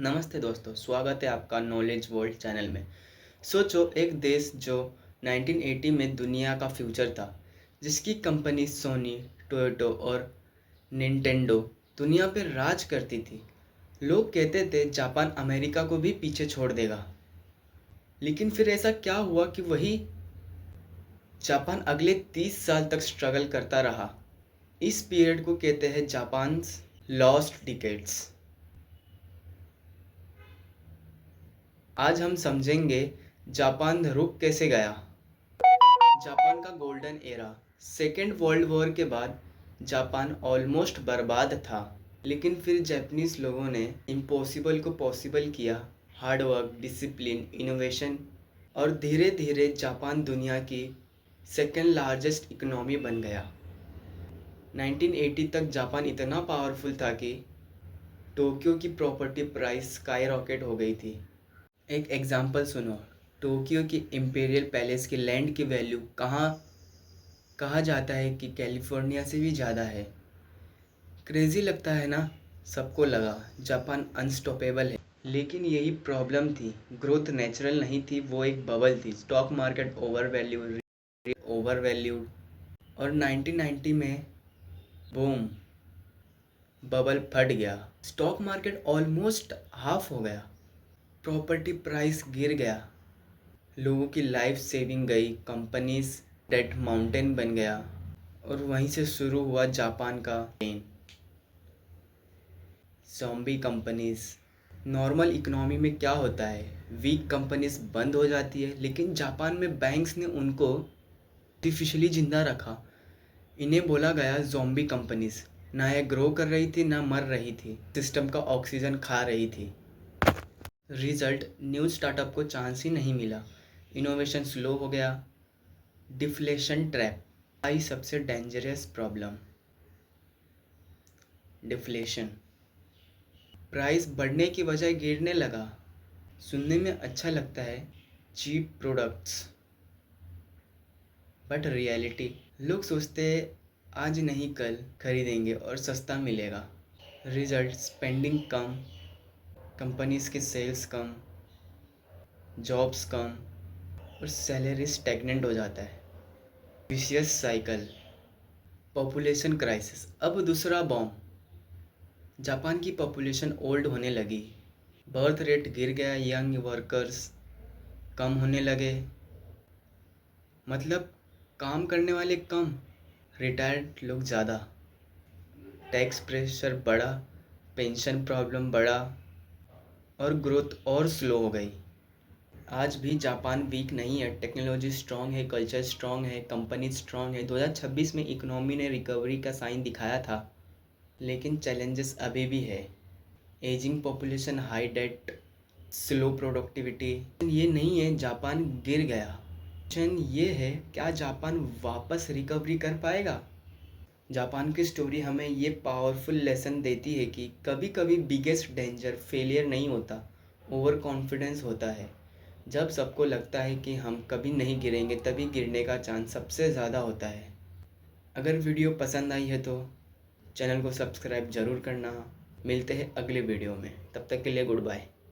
नमस्ते दोस्तों, स्वागत है आपका नॉलेज वर्ल्ड चैनल में। सोचो एक देश जो 1980 में दुनिया का फ्यूचर था, जिसकी कंपनी सोनी, टोयोटो और निंटेंडो दुनिया पर राज करती थी। लोग कहते थे जापान अमेरिका को भी पीछे छोड़ देगा, लेकिन फिर ऐसा क्या हुआ कि वही जापान अगले 30 साल तक स्ट्रगल करता रहा। इस पीरियड को कहते हैं जापान्स लॉस्ट डिकेड्स। आज हम समझेंगे जापान रुक कैसे गया। जापान का golden era. Second world war के बाद जापान ऑलमोस्ट बर्बाद था, लेकिन फिर जापानीज लोगों ने इम्पॉसिबल को पॉसिबल किया। हार्ड वर्क, डिसिप्लिन, इनोवेशन, और धीरे धीरे जापान दुनिया की सेकेंड लार्जेस्ट इकोनॉमी बन गया। 1980 तक जापान इतना पावरफुल था कि टोक्यो की प्रॉपर्टी प्राइस स्काई रॉकेट हो गई थी। एक एग्जांपल सुनो, टोक्यो की इम्पीरियल पैलेस की लैंड की वैल्यू कहा जाता है कि कैलिफोर्निया से भी ज़्यादा है। क्रेज़ी लगता है ना? सबको लगा जापान अनस्टॉपेबल है, लेकिन यही प्रॉब्लम थी। ग्रोथ नेचुरल नहीं थी, वो एक बबल थी। स्टॉक मार्केट ओवरवैल्यूड और 1990 में बूम, बबल फट गया। स्टॉक मार्केट ऑलमोस्ट हाफ हो गया, प्रॉपर्टी प्राइस गिर गया, लोगों की लाइफ सेविंग गई, कंपनीज डेट माउंटेन बन गया, और वहीं से शुरू हुआ जापान का pain. Zombie companies. Normal economy में क्या होता है, वीक कंपनीज बंद हो जाती है, लेकिन जापान में बैंक्स ने उनको आर्टिफिशियली जिंदा रखा। इन्हें बोला गया ज़ॉम्बी कंपनीज। ना ये ग्रो कर रही थी, ना मर रही थी, सिस्टम का ऑक्सीजन खा रही थी। रिजल्ट, न्यू स्टार्टअप को चांस ही नहीं मिला, इनोवेशन स्लो हो गया, डिफ्लेशन ट्रैप आई सबसे डेंजरस प्रॉब्लम। डिफ्लेशन, प्राइस बढ़ने की बजाय गिरने लगा। सुनने में अच्छा लगता है, चीप प्रोडक्ट्स, बट रियलिटी, लोग सोचते हैं आज नहीं कल खरीदेंगे और सस्ता मिलेगा। रिजल्ट, स्पेंडिंग कम, कंपनीज के सेल्स कम, जॉब्स कम, और सैलरी स्टैग्नेंट हो जाता है। Vicious cycle. पॉपुलेशन क्राइसिस, अब दूसरा बॉम्ब। जापान की पॉपुलेशन ओल्ड होने लगी, बर्थ रेट गिर गया, यंग वर्कर्स कम होने लगे, मतलब काम करने वाले कम, रिटायर्ड लोग ज़्यादा, टैक्स प्रेशर बढ़ा, पेंशन प्रॉब्लम बढ़ा, और ग्रोथ और स्लो हो गई। आज भी जापान वीक नहीं है, टेक्नोलॉजी स्ट्रॉन्ग है, कल्चर स्ट्रॉन्ग है, कंपनी स्ट्रॉन्ग है। 2026 में इकोनॉमी ने रिकवरी का साइन दिखाया था, लेकिन चैलेंजेस अभी भी है। Aging population, high debt, slow productivity. ये नहीं है जापान गिर गया, क्वेश्चन ये है क्या जापान वापस रिकवरी कर पाएगा। जापान की स्टोरी हमें ये पावरफुल लेसन देती है कि कभी कभी बिगेस्ट डेंजर फेलियर नहीं होता, ओवर कॉन्फिडेंस होता है। जब सबको लगता है कि हम कभी नहीं गिरेंगे, तभी गिरने का चांस सबसे ज़्यादा होता है। अगर वीडियो पसंद आई है तो चैनल को सब्सक्राइब ज़रूर करना। मिलते हैं अगले वीडियो में, तब तक के लिए गुड बाय।